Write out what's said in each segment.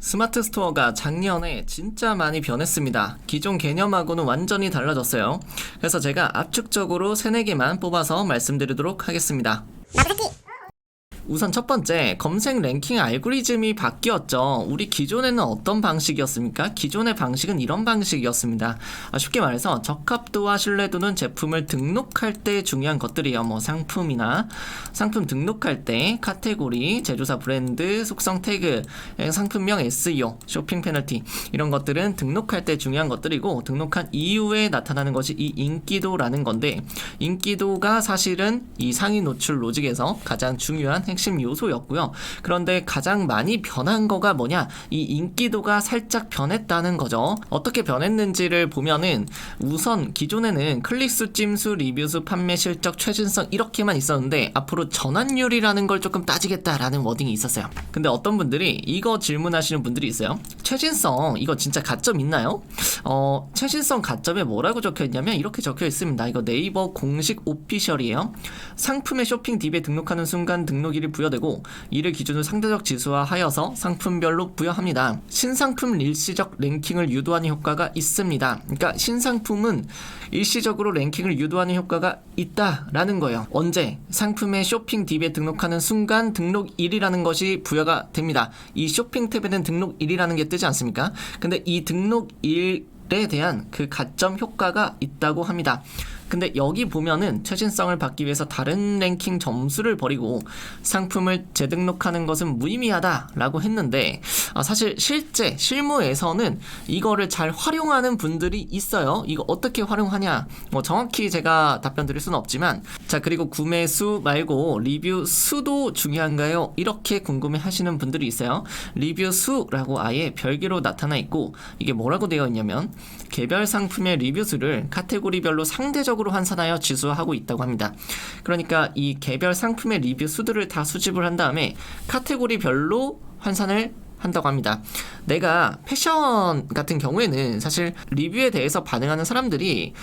스마트 스토어가 작년에 진짜 많이 변했습니다. 기존 개념하고는 완전히 달라졌어요. 그래서 제가 압축적으로 3, 4개만 뽑아서 말씀드리도록 하겠습니다. 우선 첫 번째, 검색 랭킹 알고리즘이 바뀌었죠. 우리 기존에는 어떤 방식이었습니까? 기존의 방식은 이런 방식이었습니다. 쉽게 말해서 적합도와 신뢰도는 제품을 등록할 때 중요한 것들이에요. 상품이나 상품 등록할 때 카테고리, 제조사 브랜드, 속성 태그, 상품명 SEO, 쇼핑 페널티 이런 것들은 등록할 때 중요한 것들이고, 등록한 이후에 나타나는 것이 이 인기도라는 건데, 인기도가 사실은 이 상위 노출 로직에서 가장 중요한 핵심 요소였고요. 그런데 가장 많이 변한 거가 뭐냐? 이 인기도가 살짝 변했다는 거죠. 어떻게 변했는지를 보면은, 우선 기존에는 클릭수, 찜수, 리뷰수, 판매 실적, 최신성 이렇게만 있었는데, 앞으로 전환율이라는 걸 조금 따지겠다라는 워딩이 있었어요. 근데 어떤 분들이 이거 질문하시는 분들이 있어요. 최신성 이거 진짜 가점 있나요? 최신성 가점에 뭐라고 적혀 있냐면 이렇게 적혀 있습니다. 이거 네이버 공식 오피셜이에요. 상품의 쇼핑 딥에 등록하는 순간 등록일이 부여되고, 이를 기준으로 상대적 지수화하여서 상품별로 부여합니다. 신상품 일시적 랭킹을 유도하는 효과가 있습니다. 그러니까 신상품은 일시적으로 랭킹을 유도하는 효과가 있다라는 거예요. 언제? 상품의 쇼핑 딥에 등록하는 순간 등록일이라는 것이 부여가 됩니다. 이 쇼핑 탭에는 등록일이라는 게 뜨지 않습니까? 근데 이 등록일에 대한 그 가점 효과가 있다고 합니다. 근데 여기 보면은 최신성을 받기 위해서 다른 랭킹 점수를 버리고 상품을 재등록하는 것은 무의미하다라고 했는데, 사실 실무에서는 이거를 잘 활용하는 분들이 있어요. 이거 어떻게 활용하냐? 정확히 제가 답변 드릴 수는 없지만, 자, 그리고 구매 수 말고 리뷰 수도 중요한가요? 이렇게 궁금해 하시는 분들이 있어요. 리뷰 수라고 아예 별개로 나타나 있고, 이게 뭐라고 되어 있냐면 개별 상품의 리뷰 수를 카테고리별로 상대적으로 환산하여 지수화하고 있다고 합니다. 그러니까 이 개별 상품의 리뷰 수들을 다 수집을 한 다음에 카테고리별로 환산을 한다고 합니다. 내가 패션 같은 경우에는 사실 리뷰에 대해서 반응하는 사람들이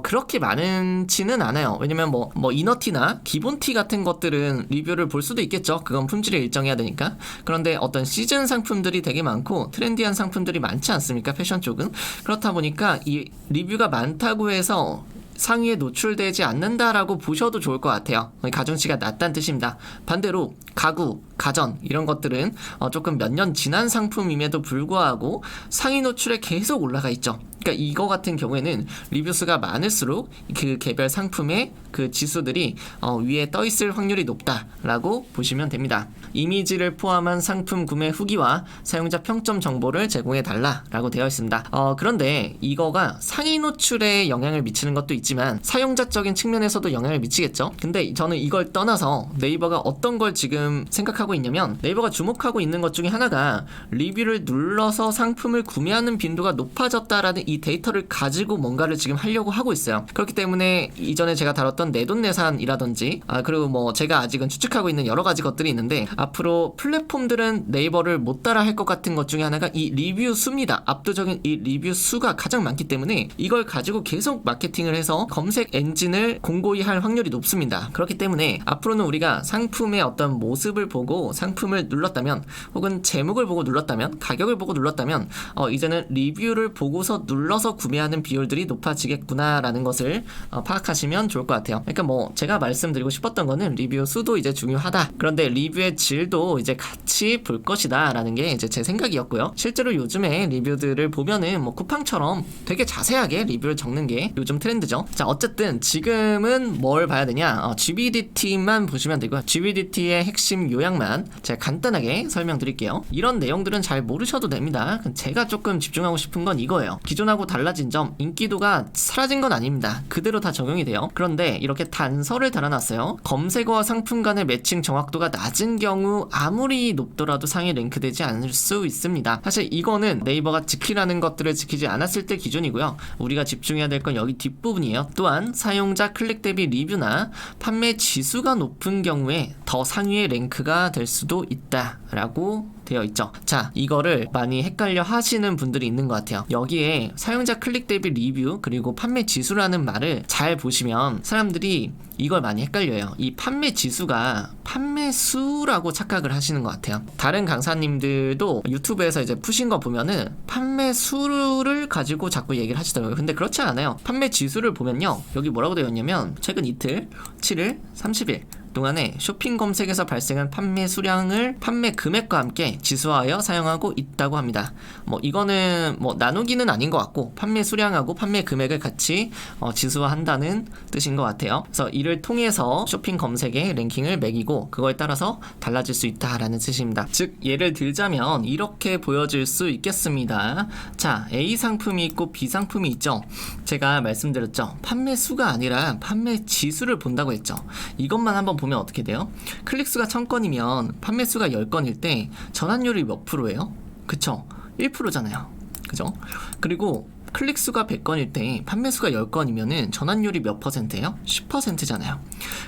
그렇게 많지는 않아요. 왜냐면 이너티나 기본티 같은 것들은 리뷰를 볼 수도 있겠죠. 그건 품질을 일정해야 되니까. 그런데 어떤 시즌 상품들이 되게 많고 트렌디한 상품들이 많지 않습니까? 패션 쪽은. 그렇다 보니까 이 리뷰가 많다고 해서 상위에 노출되지 않는다라고 보셔도 좋을 것 같아요. 가중치가 낮다는 뜻입니다. 반대로 가구, 가전 이런 것들은 조금 몇 년 지난 상품임에도 불구하고 상위 노출에 계속 올라가 있죠. 그러니까 이거 같은 경우에는 리뷰 수가 많을수록 그 개별 상품의 그 지수들이 위에 떠 있을 확률이 높다라고 보시면 됩니다. 이미지를 포함한 상품 구매 후기와 사용자 평점 정보를 제공해 달라라고 되어 있습니다. 그런데 이거가 상위 노출에 영향을 미치는 것도 있지만 사용자적인 측면에서도 영향을 미치겠죠. 근데 저는 이걸 떠나서 네이버가 어떤 걸 지금 생각하고 있냐면, 네이버가 주목하고 있는 것 중에 하나가 리뷰를 눌러서 상품을 구매하는 빈도가 높아졌다라는 이 데이터를 가지고 뭔가를 지금 하려고 하고 있어요. 그렇기 때문에 이전에 제가 다뤘던 내돈내산이라든지 그리고 제가 아직은 추측하고 있는 여러 가지 것들이 있는데, 앞으로 플랫폼들은 네이버를 못 따라 할 것 같은 것 중에 하나가 이 리뷰 수입니다. 압도적인 이 리뷰 수가 가장 많기 때문에 이걸 가지고 계속 마케팅을 해서 검색 엔진을 공고히 할 확률이 높습니다. 그렇기 때문에 앞으로는 우리가 상품의 어떤 모습을 보고 상품을 눌렀다면, 혹은 제목을 보고 눌렀다면, 가격을 보고 눌렀다면 이제는 리뷰를 보고서 눌러서 구매하는 비율들이 높아지겠구나라는 것을 파악하시면 좋을 것 같아요. 그러니까 제가 말씀드리고 싶었던 거는 리뷰 수도 이제 중요하다. 그런데 리뷰의 질도 이제 같이 볼 것이다 라는 게 이제 제 생각이었고요. 실제로 요즘에 리뷰들을 보면은 쿠팡처럼 되게 자세하게 리뷰를 적는 게 요즘 트렌드죠. 자, 어쨌든 지금은 뭘 봐야 되냐? GBDT만 보시면 되고요. GBDT의 핵심 요약만 제가 간단하게 설명드릴게요. 이런 내용들은 잘 모르셔도 됩니다. 제가 조금 집중하고 싶은 건 이거예요. 기존하고 달라진 점, 인기도가 사라진 건 아닙니다. 그대로 다 적용이 돼요. 그런데 이렇게 단서를 달아놨어요. 검색어와 상품 간의 매칭 정확도가 낮은 경우 아무리 높더라도 상위 랭크되지 않을 수 있습니다. 사실 이거는 네이버가 지키라는 것들을 지키지 않았을 때 기준이고요. 우리가 집중해야 될 건 여기 뒷부분이에요. 또한 사용자 클릭 대비 리뷰나 판매 지수가 높은 경우에 더 상위의 랭크가 될 수도 있다라고 되어 있죠. 자, 이거를 많이 헷갈려 하시는 분들이 있는 것 같아요. 여기에 사용자 클릭 대비 리뷰 그리고 판매 지수라는 말을 잘 보시면 사람들이 이걸 많이 헷갈려요. 이 판매 지수가 판매 수라고 착각을 하시는 것 같아요. 다른 강사님들도 유튜브에서 이제 푸신 거 보면은 판매 수를 가지고 자꾸 얘기를 하시더라고요. 근데 그렇지 않아요. 판매 지수를 보면요, 여기 뭐라고 되어 있냐면 최근 이틀, 7일, 30일 동안에 쇼핑 검색에서 발생한 판매 수량을 판매 금액과 함께 지수화하여 사용하고 있다고 합니다. 뭐 이거는 뭐 나누기는 아닌 것 같고 판매 수량하고 판매 금액을 같이 지수화한다는 뜻인 것 같아요. 그래서 이를 통해서 쇼핑 검색의 랭킹을 매기고 그거에 따라서 달라질 수 있다라는 뜻입니다. 즉 예를 들자면 이렇게 보여질 수 있겠습니다. 자, A 상품이 있고 B 상품이 있죠. 제가 말씀드렸죠. 판매 수가 아니라 판매 지수를 본다고 했죠. 이것만 한번 보면 어떻게 돼요? 클릭수가 1000건이면 판매수가 10건일 때 전환율이 몇 프로예요? 그쵸? 1%잖아요. 그죠? 그리고 클릭수가 100건일 때 판매수가 10건이면은 전환율이 몇 %예요? 10%잖아요.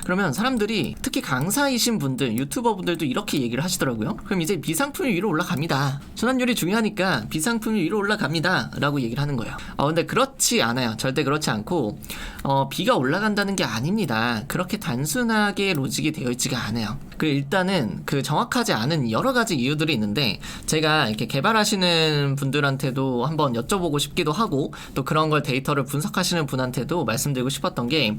그러면 사람들이 특히 강사이신 분들, 유튜버 분들도 이렇게 얘기를 하시더라고요. 그럼 이제 B상품이 위로 올라갑니다. 전환율이 중요하니까 B상품이 위로 올라갑니다 라고 얘기를 하는 거예요. 근데 그렇지 않아요. 절대 그렇지 않고 B가 올라간다는 게 아닙니다. 그렇게 단순하게 로직이 되어 있지가 않아요. 일단은 그 정확하지 않은 여러 가지 이유들이 있는데 제가 이렇게 개발하시는 분들한테도 한번 여쭤보고 싶기도 하고 또 그런 걸 데이터를 분석하시는 분한테도 말씀드리고 싶었던 게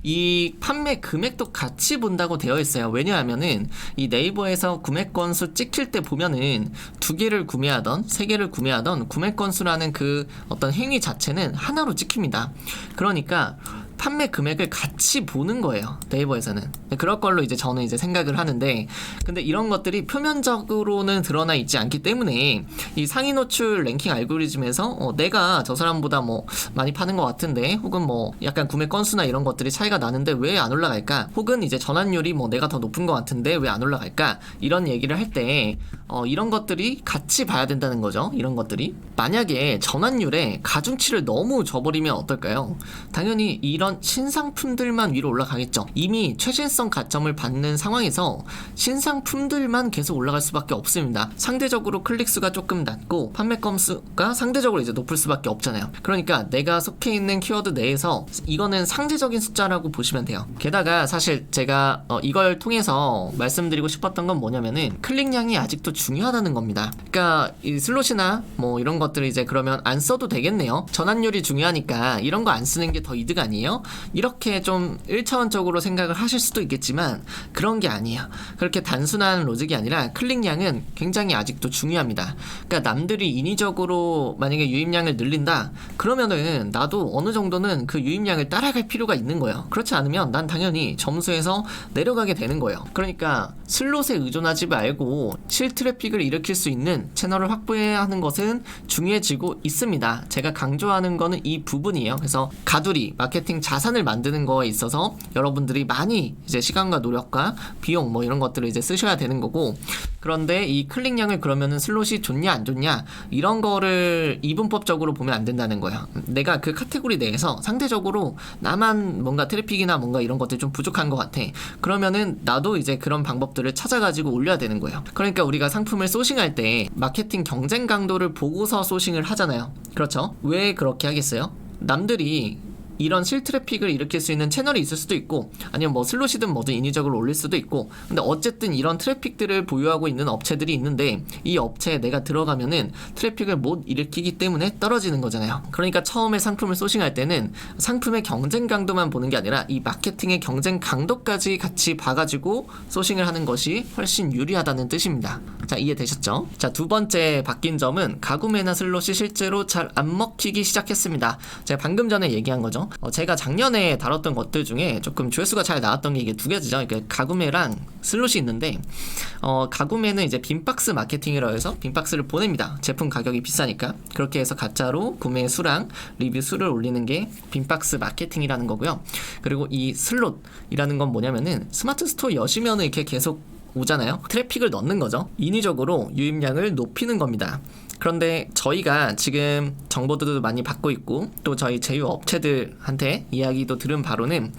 이 판매 금액도 같이 본다고 되어 있어요. 왜냐하면은 이 네이버에서 구매 건수 찍힐 때 보면은 2개를 구매하던 3개를 구매하던 구매 건수라는 그 어떤 행위 자체는 하나로 찍힙니다. 그러니까 판매 금액을 같이 보는 거예요. 네이버에서는. 그럴 걸로 이제 저는 이제 생각을 하는데, 근데 이런 것들이 표면적으로는 드러나 있지 않기 때문에 이 상위 노출 랭킹 알고리즘에서 내가 저 사람보다 뭐 많이 파는 것 같은데, 혹은 뭐 약간 구매 건수나 이런 것들이 차이가 나는데 왜 안 올라갈까? 혹은 이제 전환율이 뭐 내가 더 높은 것 같은데 왜 안 올라갈까? 이런 얘기를 할 때 이런 것들이 같이 봐야 된다는 거죠. 이런 것들이 만약에 전환율에 가중치를 너무 줘버리면 어떨까요? 당연히 이런 신상품들만 위로 올라가겠죠. 이미 최신성 가점을 받는 상황에서 신상품들만 계속 올라갈 수밖에 없습니다. 상대적으로 클릭수가 조금 낮고 판매 건수가 상대적으로 이제 높을 수밖에 없잖아요. 그러니까 내가 속해 있는 키워드 내에서 이거는 상대적인 숫자라고 보시면 돼요. 게다가 사실 제가 이걸 통해서 말씀드리고 싶었던 건 뭐냐면은 클릭량이 아직도 중요하다는 겁니다. 그러니까 이 슬롯이나 뭐 이런 것들을 이제 그러면 안 써도 되겠네요. 전환율이 중요하니까 이런 거 안 쓰는 게 더 이득 아니에요? 이렇게 좀 1차원적으로 생각을 하실 수도 있겠지만 그런 게 아니에요. 그렇게 단순한 로직이 아니라 클릭량은 굉장히 아직도 중요합니다. 그러니까 남들이 인위적으로 만약에 유입량을 늘린다 그러면은 나도 어느 정도는 그 유입량을 따라갈 필요가 있는 거예요. 그렇지 않으면 난 당연히 점수에서 내려가게 되는 거예요. 그러니까 슬롯에 의존하지 말고 실트래픽을 일으킬 수 있는 채널을 확보해야 하는 것은 중요해지고 있습니다. 제가 강조하는 거는 이 부분이에요. 그래서 가두리 마케팅 자산을 만드는 거에 있어서 여러분들이 많이 이제 시간과 노력과 비용 뭐 이런 것들을 이제 쓰셔야 되는 거고, 그런데 이 클릭량을 그러면은 슬롯이 좋냐 안 좋냐 이런 거를 이분법적으로 보면 안 된다는 거예요. 내가 그 카테고리 내에서 상대적으로 나만 뭔가 트래픽이나 뭔가 이런 것들이 좀 부족한 것 같아. 그러면은 나도 이제 그런 방법들을 찾아가지고 올려야 되는 거예요. 그러니까 우리가 상품을 소싱할 때 마케팅 경쟁 강도를 보고서 소싱을 하잖아요. 그렇죠? 왜 그렇게 하겠어요? 남들이 이런 실트래픽을 일으킬 수 있는 채널이 있을 수도 있고 아니면 뭐 슬롯이든 뭐든 인위적으로 올릴 수도 있고, 근데 어쨌든 이런 트래픽들을 보유하고 있는 업체들이 있는데 이 업체에 내가 들어가면은 트래픽을 못 일으키기 때문에 떨어지는 거잖아요. 그러니까 처음에 상품을 소싱할 때는 상품의 경쟁 강도만 보는 게 아니라 이 마케팅의 경쟁 강도까지 같이 봐가지고 소싱을 하는 것이 훨씬 유리하다는 뜻입니다. 자, 이해되셨죠? 자, 두 번째 바뀐 점은 가구매나 슬롯이 실제로 잘 안 먹히기 시작했습니다. 제가 방금 전에 얘기한 거죠. 제가 작년에 다뤘던 것들 중에 조금 조회수가 잘 나왔던 게 이게 두 가지죠. 그러니까 가구매랑 슬롯이 있는데, 가구매는 이제 빈박스 마케팅이라고 해서 빈박스를 보냅니다. 제품 가격이 비싸니까. 그렇게 해서 가짜로 구매 수랑 리뷰 수를 올리는 게 빈박스 마케팅이라는 거고요. 그리고 이 슬롯이라는 건 뭐냐면은 스마트 스토어 여시면은 이렇게 계속 오잖아요. 트래픽을 넣는 거죠. 인위적으로 유입량을 높이는 겁니다. 그런데 저희가 지금 정보들도 많이 받고 있고 또 저희 제휴 업체들한테 이야기도 들은 바로는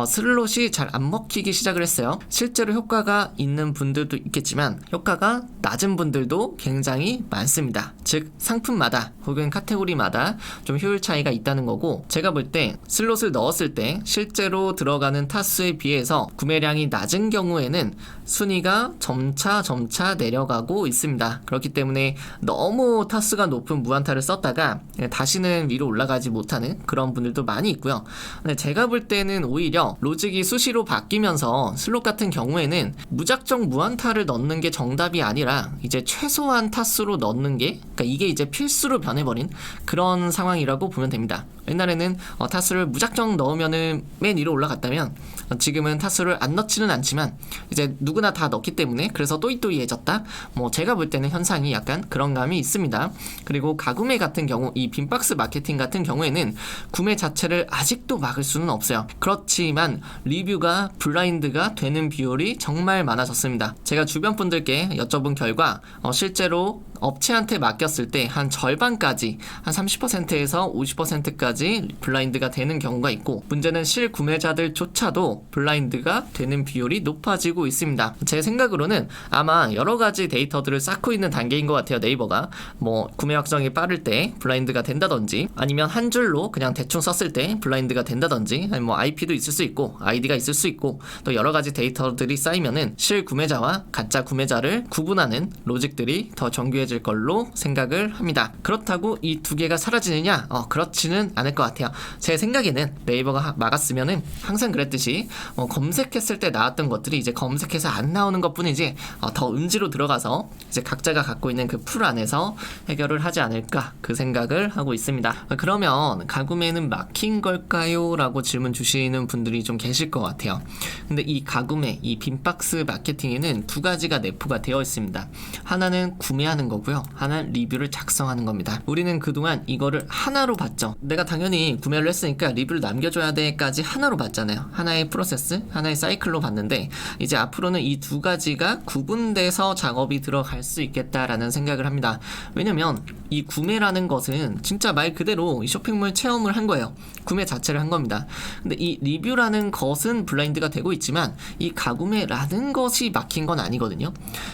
슬롯이 잘 안 먹히기 시작을 했어요. 실제로 효과가 있는 분들도 있겠지만 효과가 낮은 분들도 굉장히 많습니다. 즉 상품마다 혹은 카테고리마다 좀 효율 차이가 있다는 거고, 제가 볼 때 슬롯을 넣었을 때 실제로 들어가는 타수에 비해서 구매량이 낮은 경우에는 순위가 점차 내려가고 있습니다. 그렇기 때문에 너무 타수가 높은 무한타를 썼다가 다시는 위로 올라가지 못하는 그런 분들도 많이 있고요. 근데 제가 볼 때는 오히려 로직이 수시로 바뀌면서 슬롯 같은 경우에는 무작정 무한타를 넣는 게 정답이 아니라 이제 최소한 타수로 넣는 게, 그러니까 이게 이제 필수로 변해버린 그런 상황이라고 보면 됩니다. 옛날에는 타수를 무작정 넣으면은 맨 위로 올라갔다면 지금은 타수를 안 넣지는 않지만 이제 누구나 다 넣기 때문에 그래서 또이또이해졌다, 뭐 제가 볼 때는 현상이 약간 그런 감이 있습니다. 그리고 가구매 같은 경우, 이 빈박스 마케팅 같은 경우에는 구매 자체를 아직도 막을 수는 없어요. 그렇지만 리뷰가 블라인드가 되는 비율이 정말 많아졌습니다. 제가 주변 분들께 여쭤본 결과 실제로 업체한테 맡겼을 때 한 절반까지, 한 30%에서 50%까지 블라인드가 되는 경우가 있고, 문제는 실구매자들조차도 블라인드가 되는 비율이 높아지고 있습니다. 제 생각으로는 아마 여러가지 데이터들을 쌓고 있는 단계인 것 같아요. 네이버가 뭐 구매 확정이 빠를 때 블라인드가 된다든지, 아니면 한 줄로 그냥 대충 썼을 때 블라인드가 된다든지, 아니면 뭐 IP도 있을 수 있고 아이디가 있을 수 있고, 또 여러가지 데이터들이 쌓이면은 실구매자와 가짜 구매자를 구분하는 로직들이 더 정교해질 걸로 생각을 합니다. 그렇다고 이 두 개가 사라지느냐? 그렇지는 않을 것 같아요. 제 생각에는 네이버가 막았으면은 항상 그랬듯이 검색했을 때 나왔던 것들이 이제 검색해서 안 나오는 것 뿐이지 더 음지로 들어가서 이제 각자가 갖고 있는 그 풀 안에서 해결을 하지 않을까, 그 생각을 하고 있습니다. 그러면 가구매는 막힌 걸까요? 라고 질문 주시는 분들이 좀 계실 것 같아요. 근데 이 가구매, 이 빈박스 마케팅에는 두 가지가 내포가 되어 있습니다. 하나는 구매하는 거고요, 하나는 리뷰를 작성하는 겁니다. 우리는 그동안 이거를 하나로 봤죠. 내가 당연히 구매를 했으니까 리뷰를 남겨줘야 돼까지 하나로 봤잖아요. 하나의 프로세스, 하나의 사이클로 봤는데 이제 앞으로는 이 두 가지가 구분돼서 작업이 들어갈 수 있겠다라는 생각을 합니다. 왜냐면 이 구매라는 것은 진짜 말 그대로 이 쇼핑몰 체험을 한 거예요. 구매 자체를 한 겁니다. 근데 이 리뷰라는 것은 블라인드가 되고 있지만 이 가구매라는 것이 막힌 건 아니거든요.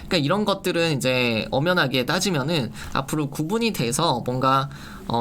그러니까 이런 것들은 이제 엄연하게 따지면은 앞으로 구분이 돼서 뭔가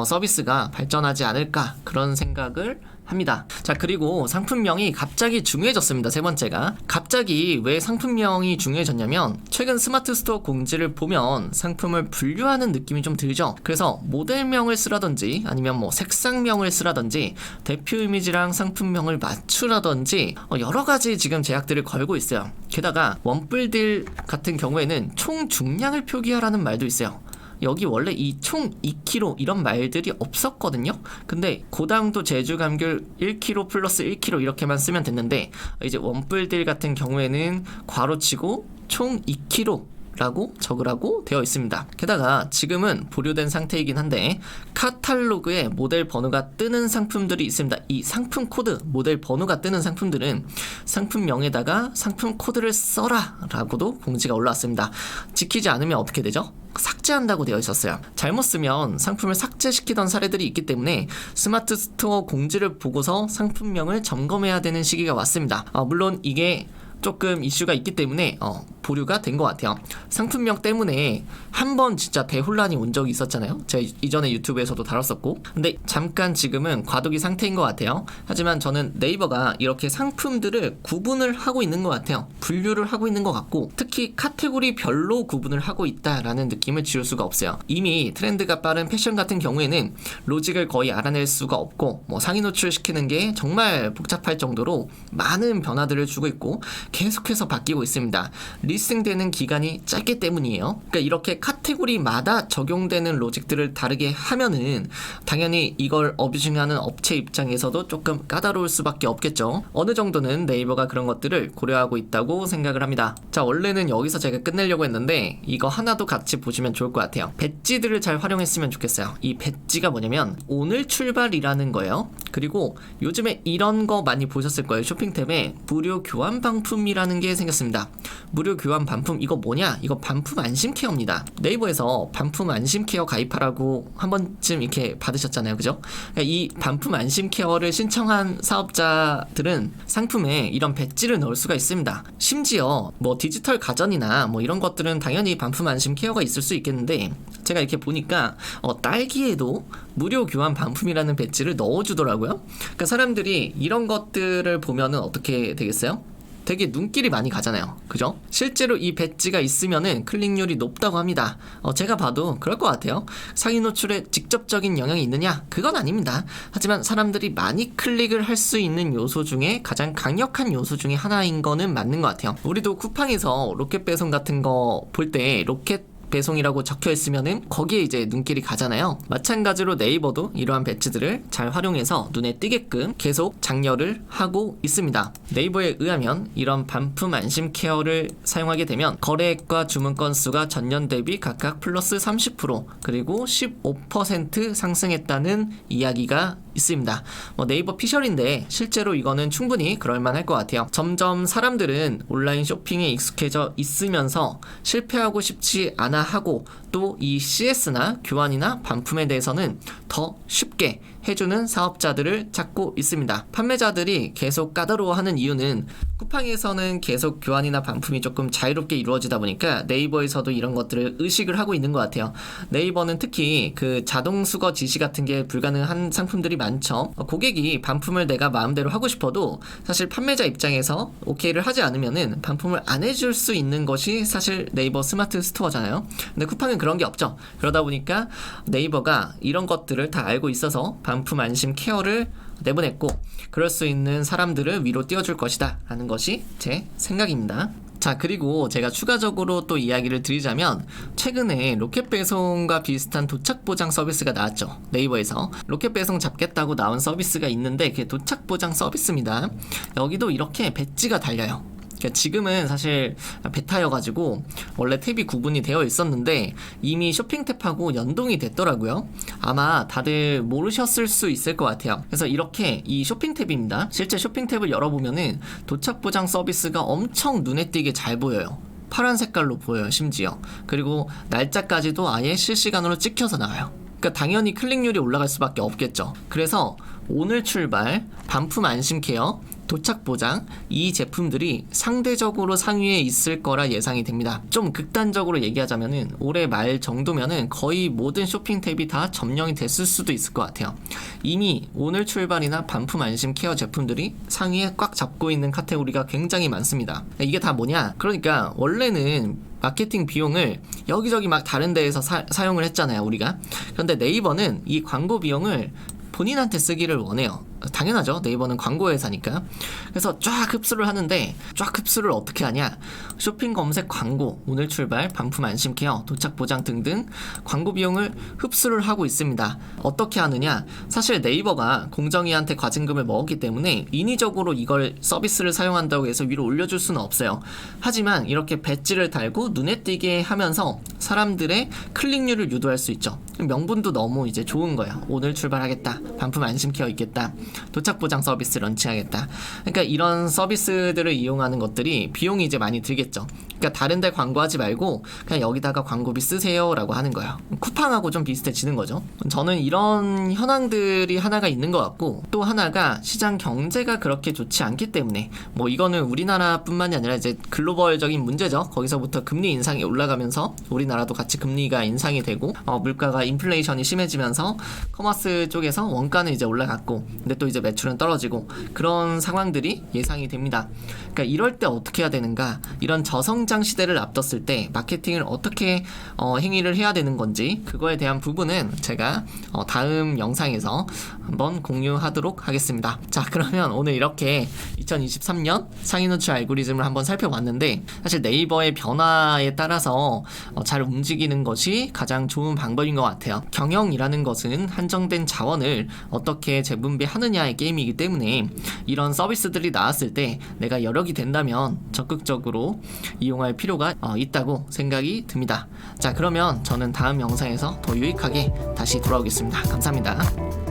서비스가 발전하지 않을까, 그런 생각을 합니다. 자, 그리고 상품명이 갑자기 중요해졌습니다. 세 번째가, 갑자기 왜 상품명이 중요해졌냐면 최근 스마트 스토어 공지를 보면 상품을 분류하는 느낌이 좀 들죠. 그래서 모델명을 쓰라든지 아니면 뭐 색상명을 쓰라든지 대표 이미지랑 상품명을 맞추라든지 여러 가지 지금 제약들을 걸고 있어요. 게다가 원뿔딜 같은 경우에는 총 중량을 표기하라는 말도 있어요. 여기 원래 이 총 2kg 이런 말들이 없었거든요. 근데 고당도 제주 감귤 1kg 플러스 1kg 이렇게만 쓰면 됐는데, 이제 원뿔딜 같은 경우에는 괄호치고 총 2kg 라고 적으라고 되어 있습니다. 게다가 지금은 보류된 상태이긴 한데 카탈로그에 모델 번호가 뜨는 상품들이 있습니다. 이 상품 코드, 모델 번호가 뜨는 상품들은 상품명에다가 상품 코드를 써라 라고도 공지가 올라왔습니다. 지키지 않으면 어떻게 되죠? 삭제한다고 되어 있었어요. 잘못 쓰면 상품을 삭제시키던 사례들이 있기 때문에 스마트 스토어 공지를 보고서 상품명을 점검해야 되는 시기가 왔습니다. 물론 이게 조금 이슈가 있기 때문에 보류가 된 것 같아요. 상품명 때문에 한번 진짜 대혼란이 온 적이 있었잖아요. 제가 이전에 유튜브에서도 다뤘었고. 근데 잠깐 지금은 과도기 상태인 것 같아요. 하지만 저는 네이버가 이렇게 상품들을 구분을 하고 있는 것 같아요. 분류를 하고 있는 것 같고, 특히 카테고리별로 구분을 하고 있다라는 느낌을 지울 수가 없어요. 이미 트렌드가 빠른 패션 같은 경우에는 로직을 거의 알아낼 수가 없고, 뭐 상위 노출시키는 게 정말 복잡할 정도로 많은 변화들을 주고 있고 계속해서 바뀌고 있습니다. 리스팅되는 기간이 짧기 때문이에요. 그러니까 이렇게 카테고리마다 적용되는 로직들을 다르게 하면은 당연히 이걸 어뷰징하는 업체 입장에서도 조금 까다로울 수밖에 없겠죠. 어느 정도는 네이버가 그런 것들을 고려하고 있다고 생각을 합니다. 자, 원래는 여기서 제가 끝내려고 했는데 이거 하나도 같이 보시면 좋을 것 같아요. 배지들을 잘 활용했으면 좋겠어요. 이 배지가 뭐냐면 오늘 출발이라는 거예요. 그리고 요즘에 이런 거 많이 보셨을 거예요. 쇼핑 탭에 무료 교환 방품이라는 게 생겼습니다. 무료 교환 반품 이거 뭐냐? 이거 반품 안심 케어입니다. 네이버에서 반품 안심 케어 가입하라고 한 번쯤 이렇게 받으셨잖아요, 그죠? 이 반품 안심 케어를 신청한 사업자들은 상품에 이런 배지를 넣을 수가 있습니다. 심지어 뭐 디지털 가전이나 뭐 이런 것들은 당연히 반품 안심 케어가 있을 수 있겠는데, 제가 이렇게 보니까 딸기에도 무료 교환 반품이라는 배지를 넣어주더라고요. 그러니까 사람들이 이런 것들을 보면은 어떻게 되겠어요? 되게 눈길이 많이 가잖아요, 그죠? 실제로 이 배지가 있으면은 클릭률이 높다고 합니다. 제가 봐도 그럴 것 같아요. 상위 노출에 직접적인 영향이 있느냐? 그건 아닙니다. 하지만 사람들이 많이 클릭을 할 수 있는 요소 중에 가장 강력한 요소 중에 하나인 거는 맞는 것 같아요. 우리도 쿠팡에서 로켓 배송 같은 거 볼 때 로켓 배송이라고 적혀 있으면은 거기에 이제 눈길이 가잖아요. 마찬가지로 네이버도 이러한 배지들을 잘 활용해서 눈에 띄게끔 계속 장려를 하고 있습니다. 네이버에 의하면 이런 반품 안심 케어를 사용하게 되면 거래액과 주문 건수가 전년 대비 각각 플러스 30% 그리고 15% 상승했다는 이야기가 있습니다. 네이버 피셜인데 실제로 이거는 충분히 그럴만할 것 같아요. 점점 사람들은 온라인 쇼핑에 익숙해져 있으면서 실패하고 싶지 않아 하고, 또 이 CS나 교환이나 반품에 대해서는 더 쉽게 해주는 사업자들을 찾고 있습니다. 판매자들이 계속 까다로워하는 이유는 쿠팡에서는 계속 교환이나 반품이 조금 자유롭게 이루어지다 보니까 네이버에서도 이런 것들을 의식을 하고 있는 것 같아요. 네이버는 특히 그 자동 수거 지시 같은 게 불가능한 상품들이 많죠. 고객이 반품을 내가 마음대로 하고 싶어도 사실 판매자 입장에서 오케이를 하지 않으면은 반품을 안 해줄 수 있는 것이 사실 네이버 스마트 스토어잖아요. 근데 쿠팡은 그런 게 없죠. 그러다 보니까 네이버가 이런 것들을 다 알고 있어서 반품 안심 케어를 내보냈고, 그럴 수 있는 사람들을 위로 띄워줄 것이다 라는 것이 제 생각입니다. 자, 그리고 제가 추가적으로 또 이야기를 드리자면, 최근에 로켓 배송과 비슷한 도착 보장 서비스가 나왔죠. 네이버에서 로켓 배송 잡겠다고 나온 서비스가 있는데 그게 도착 보장 서비스입니다. 여기도 이렇게 배지가 달려요. 지금은 사실 베타여가지고 원래 탭이 구분이 되어 있었는데 이미 쇼핑 탭하고 연동이 됐더라고요. 아마 다들 모르셨을 수 있을 것 같아요. 그래서 이렇게 이 쇼핑 탭입니다. 실제 쇼핑 탭을 열어보면은 도착 보장 서비스가 엄청 눈에 띄게 잘 보여요. 파란 색깔로 보여요, 심지어. 그리고 날짜까지도 아예 실시간으로 찍혀서 나와요. 그러니까 당연히 클릭률이 올라갈 수밖에 없겠죠. 그래서 오늘 출발, 반품 안심 케어, 도착 보장, 이 제품들이 상대적으로 상위에 있을 거라 예상이 됩니다. 좀 극단적으로 얘기하자면은 올해 말 정도면은 거의 모든 쇼핑 탭이 다 점령이 됐을 수도 있을 것 같아요. 이미 오늘 출발이나 반품 안심 케어 제품들이 상위에 꽉 잡고 있는 카테고리가 굉장히 많습니다. 이게 다 뭐냐? 그러니까 원래는 마케팅 비용을 여기저기 막 다른 데에서 사용을 했잖아요, 우리가. 그런데 네이버는 이 광고 비용을 본인한테 쓰기를 원해요. 당연하죠. 네이버는 광고 회사니까. 그래서 쫙 흡수를 하는데, 쫙 흡수를 어떻게 하냐? 쇼핑 검색 광고, 오늘 출발, 반품 안심 케어, 도착 보장 등등 광고 비용을 흡수를 하고 있습니다. 어떻게 하느냐? 사실 네이버가 공정위한테 과징금을 먹었기 때문에 인위적으로 이걸 서비스를 사용한다고 해서 위로 올려줄 수는 없어요. 하지만 이렇게 배지를 달고 눈에 띄게 하면서 사람들의 클릭률을 유도할 수 있죠. 명분도 너무 이제 좋은 거예요. 오늘 출발하겠다, 반품 안심 케어 있겠다, 도착 보장 서비스 런칭하겠다. 그러니까 이런 서비스들을 이용하는 것들이 비용이 이제 많이 들겠죠. 그러니까 다른 데 광고하지 말고 그냥 여기다가 광고비 쓰세요 라고 하는 거예요. 쿠팡하고 좀 비슷해지는 거죠. 저는 이런 현황들이 하나가 있는 것 같고, 또 하나가 시장 경제가 그렇게 좋지 않기 때문에, 뭐 이거는 우리나라뿐만이 아니라 이제 글로벌적인 문제죠. 거기서부터 금리 인상이 올라가면서 우리나라도 같이 금리가 인상이 되고, 물가가 인플레이션이 심해지면서 커머스 쪽에서 원가는 이제 올라갔고, 근데 또 이제 매출은 떨어지고, 그런 상황들이 예상이 됩니다. 그러니까 이럴 때 어떻게 해야 되는가, 이런 저성장 시대를 앞뒀을 때 마케팅을 어떻게 행위를 해야 되는 건지, 그거에 대한 부분은 제가 다음 영상에서 한번 공유하도록 하겠습니다. 자, 그러면 오늘 이렇게 2023년 상위 노출 알고리즘을 한번 살펴봤는데, 사실 네이버의 변화에 따라서 잘 움직이는 것이 가장 좋은 방법인 것 같아요. 경영이라는 것은 한정된 자원을 어떻게 재분배하느냐의 게임이기 때문에 이런 서비스들이 나왔을 때 내가 여력이 된다면 적극적으로 이용할 필요가 있다고 생각이 듭니다. 자, 그러면 저는 다음 영상에서 더 유익하게 다시 돌아오겠습니다. 감사합니다.